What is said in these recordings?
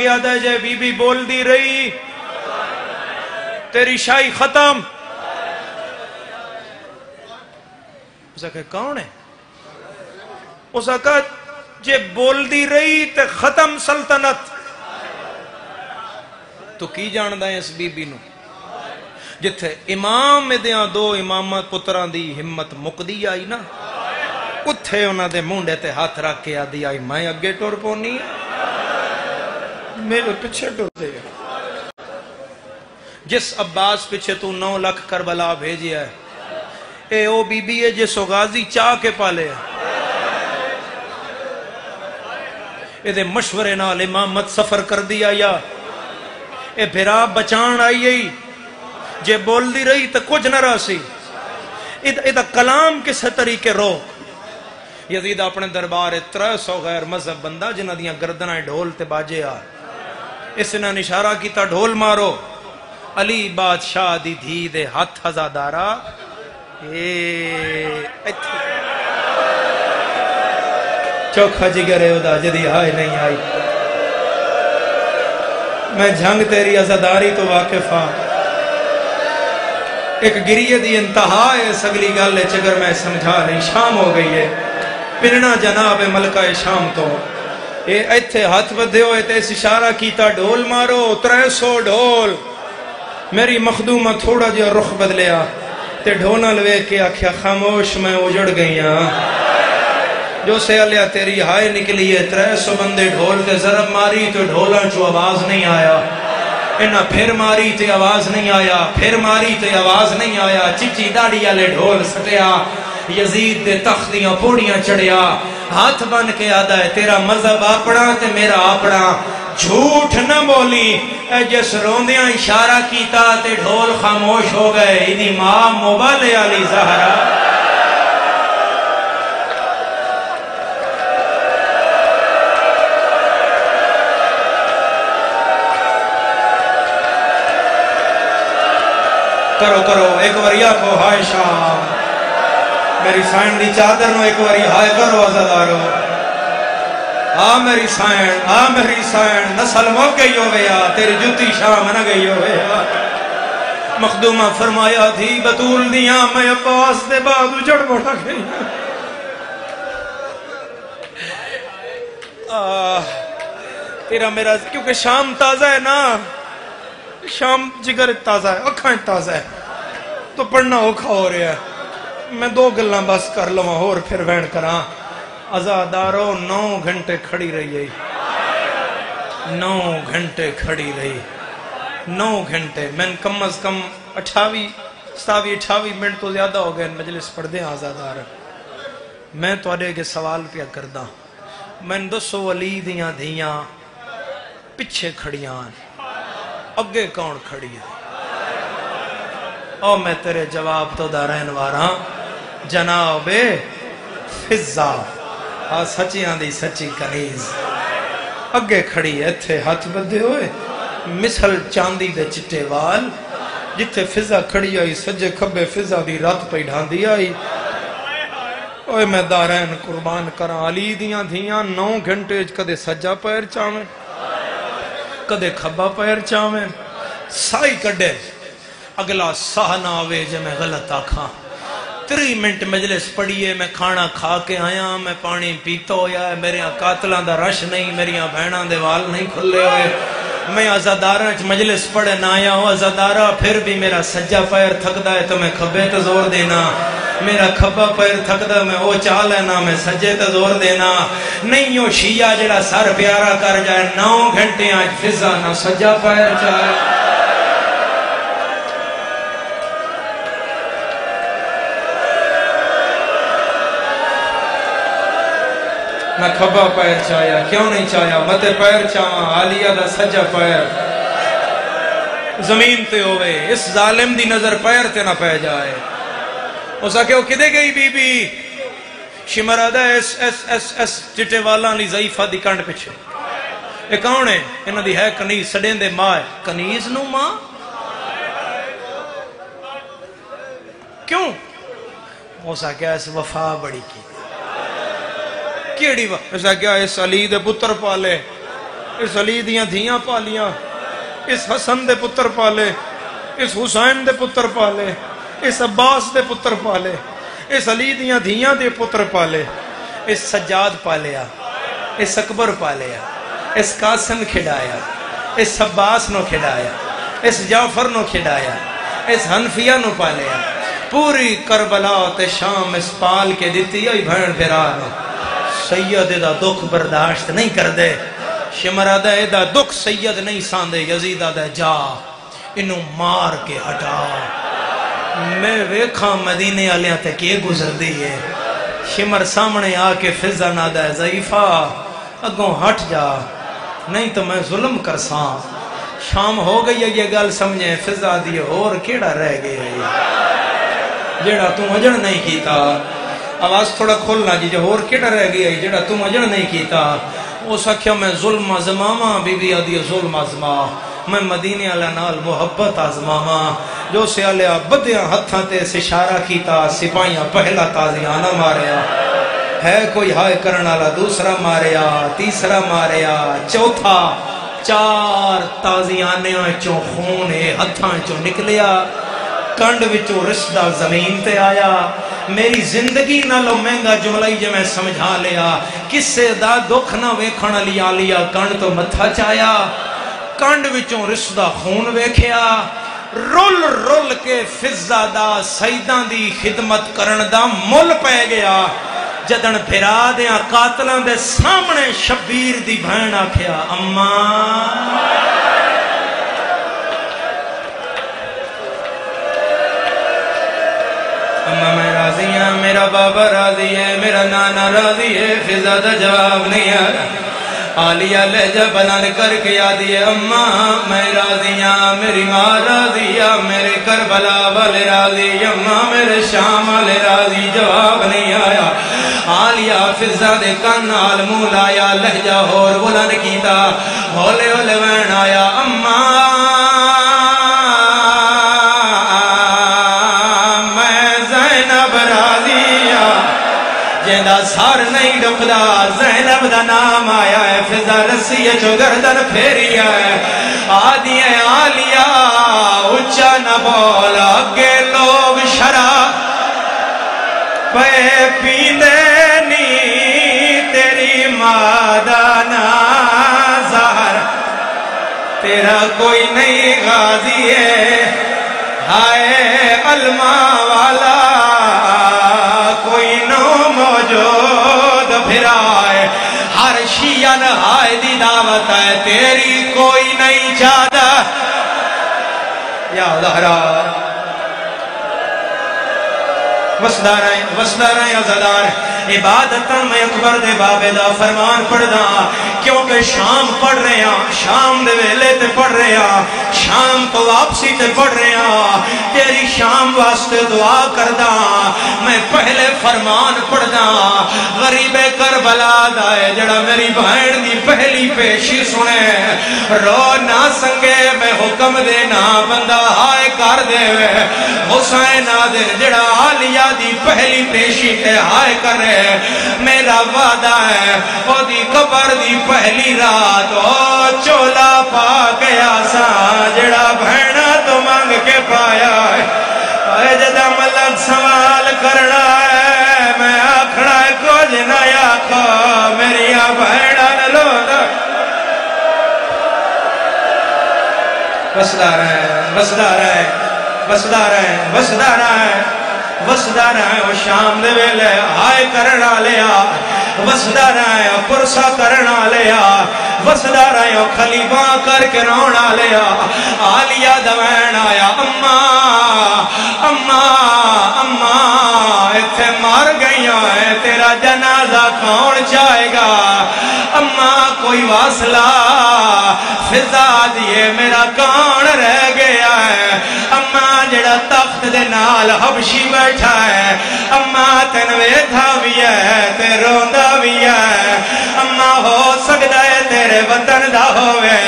آدھا J B be بول دی رہی تیری شاہی ختم. اس نے کہا کون ہے؟ اس نے کہا جے بول دی رہی تے ختم سلطنت. تو کی جاندہ ہے اس بی بی نو جتھے امام دیاں دو امامت پتران دی ہمت مقدی آئی نا اتھے انہاں دے مونڈے تے ہاتھ رکھ کے آدھی آئی میں اگے ٹور پونی میرے پچھے ٹور دے. جس عباس پچھے تو 9 لاکھ کربلا بھیجی ہے اے او بی بی ہے جس غازی چاہ کے پالے ہے. اے دے مشورے نال امامت سفر کر دیا یا اے بھرا بچان آئی ہے جے بول دی رہی تو کچھ نہ رہا سی. ایدہ کلام کس طریقے رو. یزید اپنے دربار 300 غیر مذہب بندہ جنہ دیاں گردنائیں ڈھول تے باجے آ. اس نے اشارہ کیتا ڈھول مارو. علی بادشاہ دی دھی دے ہاتھ ہزادارا چوکھا جگر ہے ادا جدی آئے نہیں آئی. میں جھنگ تیری عزاداری تو واقف ہاں. ایک گریہ دی انتہا ہے سگلی گالے چگر میں سمجھا نہیں. شام ہو گئی ہے پننا جناب ملکہ شام تو اے ایتھے ہاتھ بدھے ہوئے تے اس اشارہ کیتا ڈھول مارو 300 ڈھول. میری مخدومہ تھوڑا جو رخ بدلیا تے ڈھونا لوے کے آکھیا خاموش میں اجڑ گئی ہاں. جو سے علیا تیری ہائے نکلی ہے 300 بندے ڈھول تے ضرب ماری تو ڈھولاں چو آواز نہیں آیا. انہا پھر ماری تے آواز نہیں آیا. پھر ماری تے آواز نہیں آیا. چچی داڑی آلے ڈھول سٹیا. یزید دے تختیاں پوڑیاں چڑھیا. ہاتھ بن کے آدھا ہے تیرا مذہب آپڑا تے میرا آپڑا. جھوٹ نہ بولی اے جس روندیاں اشارہ کیتا تے ڈھول خاموش ہو گئے. ایدی ماں مبالے علی زہرہ کرو کرو ایک وریا کو ہائے شام میری سائن دی چادر نو ایک وری ہائے کرو عزادارو. میری سائن نسل موک گئی ہو گیا تیری جتی شام نہ گئی ہو گیا. مخدومہ فرمایا تھی بطول دیاں میں عباس دے بعد اجڑ بڑھا گئی. تیرا میرا کیونکہ شام تازہ ہے نا. شام جگر تازہ ہے اکھائیں تازہ ہے تو پڑھنا اوکھا ہو رہا ہے. میں 2 گلاں بس کر لوں اور پھر وین کراں. عزادارو 9 گھنٹے کھڑی رہی ہے. 9 گھنٹے کھڑی رہی. 9 گھنٹے میں کم از کم 28 منٹ تو زیادہ ہو گئے مجلس پڑھ دیں. عزادار میں تو اڑے کے سوال پیا کردہ. میں دسو علی دیاں دھیاں پچھے کھڑیاں اگے کون کھڑی ہے؟ او میں تیرے جواب تو دا رہن وارا جناب فضا سچیاں دی سچی کنیز اگے کھڑی ہے. تھے ہاتھ بدھے ہوئے مثل چاندی دے چٹے وال. جتھے فضا کھڑی آئی سجے کھبے فضا دی رات پہ ڈھان دی آئی. اوہ میں دارین قربان کرا علی دیاں دھیاں 9 گھنٹے کدے سجا پیر چاہمیں کدے کھبا پیر چاہمیں. سائی کڈے اگلا ساہ نہ آوے جے میں غلط آکھاں. 3 منٹ مجلس پڑھیے میں کھانا کھا کے آیا میں پانی پیتا ہویا ہے. میرے قاتلان دا رش نہیں میرے بہنان دے وال نہیں کھلے ہوئے. میں عزادارہ مجلس پڑھے نہ آیا ہوں. عزادارہ پھر بھی میرا سجا پیر تھکدا ہے تو میں کھبے تے زور دینا. میرا کھبا پیر تھکدا میں او چاہ لینا میں سجے تے زور دینا. نہیں ہو شیعہ جڑا سر پیارا کر جائے 9 گھنٹے آج فضا نہ سجا پیر چاہے. میں کھبا پیر چاہیا کیوں نہیں چاہیا متے پیر چاہاں عالیہ دا سجا پیر زمین تے ہوئے. اس ظالم دی نظر پیر تے نہ پہ جائے. اس آکے وہ کدے گئی بی بی شمرادہ ایس چٹے والا لی ضعیفہ دی کانڈ پچھے. اے کون ہے؟ انہاں دی ہے کنیز سڑین دے ماں ہے. کنیز نو ماں کیوں؟ اس آکے اس وفا بڑی کی کیڑی اس آکے اس علی دے پتر پالے اس علی دیاں دھیاں پالیاں، اس حسن دے پتر پالے، اس حسین دے پتر پالے، اس عباس دے پتر پالے، اس علی دیاں دھیاں دے پتر پالے، اس سجاد پالیا، اس اکبر پالیا، اس قاسم کھڑایا، اس عباس نو کھڑایا، اس جعفر نو کھڑایا، اس حنفیہ نو پالیا، پوری کربلا تے شام اس پال کے دیتی ہوئی بھین پھرانو۔ سید دا دکھ برداشت نہیں کر دے، شمرادہ دا دکھ سید نہیں ساندے، یزیدہ دا جا انہوں مار کے ہٹا۔ میں ویکھاں مدینے آلیاں تے کیے گزر دی ہے، شمر سامنے آکے فضا نادا ہے ضعیفہ اگوں ہٹ جا نہیں تو میں ظلم کرساں۔ شام ہو گئی ہے یہ گل سمجھیں، فضا دیئے اور کیڑا رہ گئے ہے جیڑا تم اجن نہیں کیتا۔ آواز تھوڑا کھولنا جی جو اور کیڑا رہ گیا ہے جیڑا تم اجن نہیں کیتا۔ وہ سکھیا میں ظلم آزماما، بی بی آدھی ظلم آزما، میں مدینے علیہ نال محبت آزماما۔ جو سیالیا بدیاں ہتھاں تے اشارہ کیتا، سپاہیاں پہلا تازیانہ ماریا، ہے کوئی ہائے کرنا لا دوسرا ماریا، تیسرا ماریا، چوتھا چار تازیانے چوں خون ہتھاں چوں نکلیا، کنڈ وچوں رشدہ زمین تے آیا۔ میری زندگی نہ لو مہنگا جملہ جو میں سمجھا لیا، کسے دا دکھ نہ ویکھن لیا لیا کنڈ تو متھا چایا، کنڈ وچوں رشدہ خون ویکھیا، رول رول کے فضا دا سیدان دی خدمت کرن دا مل پہ گیا۔ جدن پھرا دیاں قاتلان دے سامنے شبیر دی بھین آکھیا اماں اماں میں راضی ہاں، میرا بابا راضی ہے، میرا نانا راضی ہے، فضا دا جواب نہیں آیا۔ عالیہ لہجہ بلند کر کے آدھی ہے اماں میں راضی ہاں، میری ماں راضی ہے، میرے کربلا والے راضی، اماں میرے شام والے راضی، جواب نہیں آیا۔ عالیہ فضا دے کنال منہ لایا، لہجہ اور بلند کیتا، ہولے ہولے وین آیا اماں میں زینب راضی ہاں، جیندہ سار نہیں ڈکدا، زینب دا نام آیا ہے، فضا رسی چو گردن پھیری ہے، آدھی ہے عالیہ اچھا نہ بولا، اگے لوگ شراب پہ پیندے نی، تیری مادانا زہر تیرا کوئی نہیں غازی ہے، ہائے علمہ والا کوئی نو موجود پھرائے، ہر شیعہ نہائے دی دعوت ہے، تیری کوئی نہیں جادہ یا زہرا۔ وسداریں عزدار عبادتاں میں اکبر دے بابے دا فرمان پڑھ دا، کیونکہ شام پڑھ رہے ہیں، شام دے ویلے تے پڑھ رہے ہیں، شام تو واپسی تے پڑھ رہے ہیں، تیری شام واسطے دعا کر دا، میں پہلے فرمان پڑھ دا، غریب کربلا دائے جڑا میری بہن دی پہلی پیشی سنے، رو نہ سنگے میں حکم دینا بندہ ہائے کر دے وے، حسین آدھر جڑا عالیہ دی پہلی پیشی تے ہائے کرے، میرا وعدہ ہے او دی قبر دی پہلی رات او چولا پا گیا سا جڑا بہنہ تو مانگ کے پایا ہے، اے جدہ ملک سوال کرنا ہے میں آکھنا ہے کچھ نہ آکھو میری بہنہ نلو دا وسدار ہے وسدار ہے وسدار ہے وسدار ہے وسدار ہے وہ شام دے ویلے ہائے کرنا لیا، وسدار ہے پرسا کرنا لیا، وسدار ہے خلیباں کر کے رونا لیا، عالیہ دوین آیا اماں اماں اماں اتھے مار گئیاں ہے، تیرا جنازہ کون جائے گا، اماں کوئی واصلہ فضا دیئے میرا کون رہ گیا ہے، اماں جڑا تخت دے نال حبشی بیٹھا ہے، اماں تنوے تھا بھی ہے تے روندہ بھی ہے، اماں ہو سکتا ہے تیرے وطن دا ہوئے،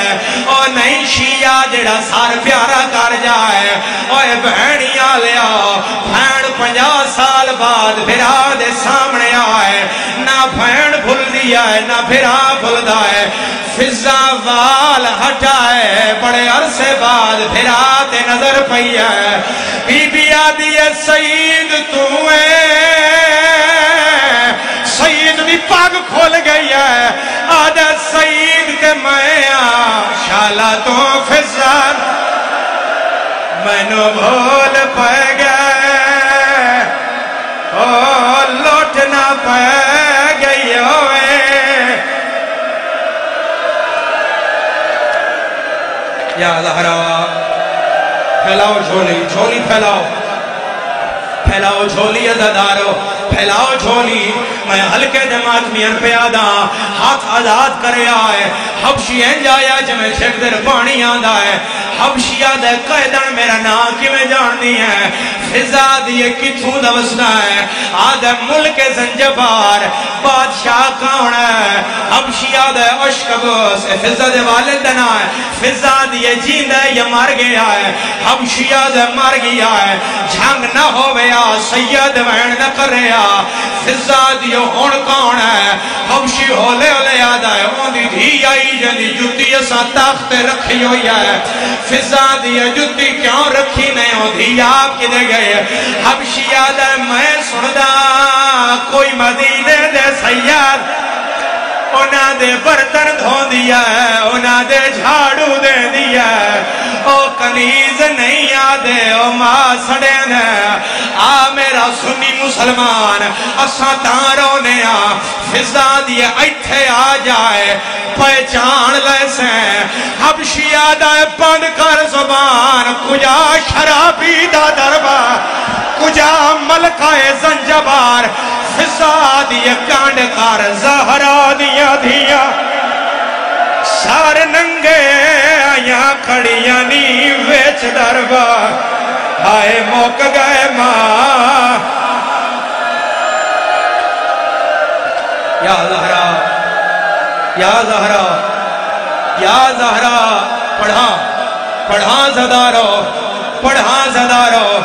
او نہیں شیعہ جڑا سار پیارا کر جائے، اوے بہنیاں لیا بہن 50 سال بعد بھرا دے سامنے آئے، نہ بہن بھول دی گیا ہے نہ پھرا بھلدا ہے فضا وال ہٹائے بڑے عرصے بعد پھرا تے نظر پئی ہے بی بی آدھی ہے سید تو سید بھی پاگ کھول گئی ہے آدھا سید کے میں شالا تو فضا میں نو بھول پہ گئے لوٹنا پہ گئی ہوئے یا زہرا پھیلاؤ جھولی جھولی پھیلاؤ پھیلاؤ جھولی عزادارو پھیلاؤ جھولی میں ہلکے جماعت میں پیادا ہاتھ آزاد کرے آئے حبشی ہیں جایا جمیں چھک در پانی آدھا ہے حبشی آدھے قیدن میرا نام کی میں جاندی ہے فضا دیئے کتھوں دوسنا ہے آدھے ملک زنجبار بادشاہ کون ہے حبشی آدھے اشکبوس فضا دے والدنا ہے فضا دیئے جیندہ یہ مر گیا ہے حبشی آدھے مر گیا ہے جھنگ نہ ہویا سید وین نہ کریا فضا دیئے ہون کون ہے حبشی ہولے ہولے آدھا ہے اون دی دھی آئی جندی جتی ایسا تاخت رکھی ہوئی ہے فضا دیئے جتی کیوں رکھی نہیں ہو دھی آپ کی دے گئے حبشی آدھا ہے میں سندا کوئی مدینے دے سید انہاں دے برتن دھو دیا ہے انہاں دے جھاڑو دے دیا ہے او کنیز نہیں آدھے او ماں سڑین ہے آ میرا سنی مسلمان اساں تارونے فضا دیئے ایتھے آ جائے پہچان لیسیں حبشی آدھائے بند کر زبان کجا شرابی دا دربا کجا ملکہ زنجبار فضا دیئے کانڈ کار زہرا دیا دیا سار ننگے آیاں کھڑیاں نی ویچ دربا آئے موک گئے ماں یا زہرا یا زہرا یا زہرا پڑھا زدارو پڑھا زدارو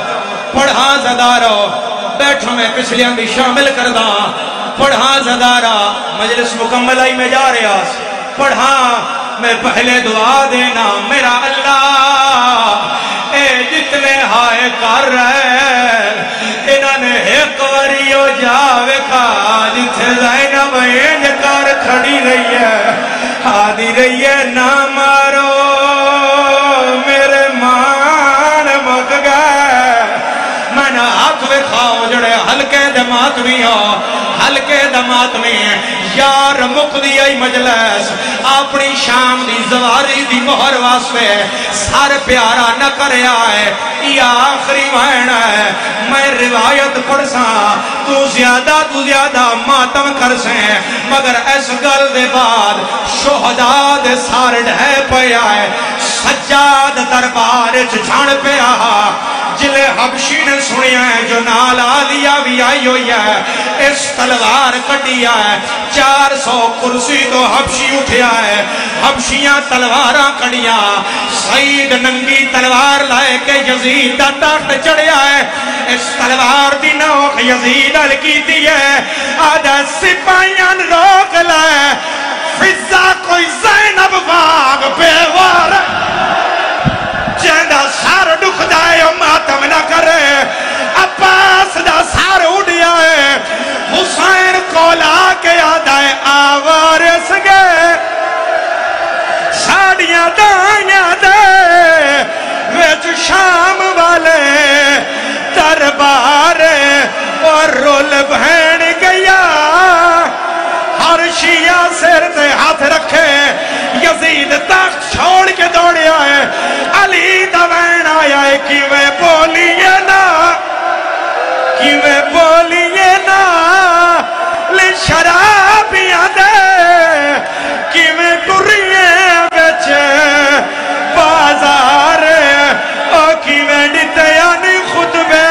پڑھا زدارو بیٹھو میں پچھلیاں بھی شامل کردہ پڑھا زدارا مجلس مکمل آئی میں جا رہا پڑھا میں پہلے دعا دینا میرا اللہ اے جتنے ہائے کر رہے انہوں نے ایک وریو جاوے کا جتھے زینب انج کر کھڑی رہی ہے آدھی رہی ہے نہ مارو میرے مان مک گئے میں نہ حق وکھاؤ جڑے ہلکے دمات بھی ہو ہلکے دمات میں یار مقدی ای مجلس اپنی شام دی زواری دی مہر واسوے سار پیارا نہ کرے آئے یہ آخری وین ہے میں روایت پڑھساں تو زیادہ ماتم کرسیں مگر اس گل دے بعد شہداء دے سار ڈھے پہ آئے سجاد دربار چھڑ پہ آہا جلے حبشی نے سنیا ہے جو نال آدیا بھی آئی ہوئی ہے اس تلوار کٹیا ہے 400 کرسی تو حبشی اٹھیا ہے حبشیاں تلواراں کڑیا سعید ننگی تلوار لائے کہ یزید دا تخت چڑھیا ہے اس تلوار دی نوک یزید ہلکی دی ہے آدھا سپاہیاں روک لائے فضا کوئی زینب باغ بیوار جہاں سار دکھ جائے ماتم نہ کرے عباس دا سار اڑیا ہے حسین کولا کے آدھائے آوارس گئے ساڑیاں دائیاں دے ویچ شام والے دربار اور رول بہن گیا ہر شیعہ سر تے ہاتھ رکھے یزید تخت چھوڑ کے دوڑے آئے علی دوین آیا ہے کیویں بولیے نا لے شرابیاں دے کیویں ٹریے بچے بازار او کیویں ڈٹیا نہیں خطبے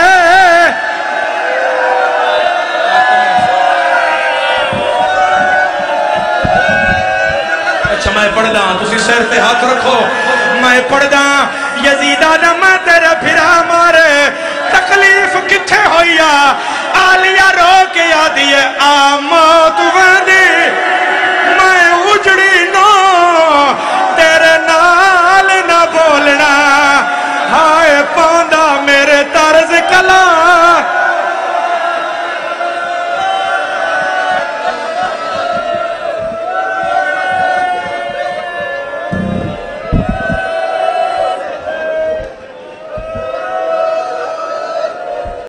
اچھا میں پڑھ دا تسی سر تے ہاتھ رکھو میں پڑھ دا یزیدہ نمہ تیرے پھرا مارے تکلیف کتھے ہویا آلیہ رو کے آدھی ہے آموت وندی اجڑی نہ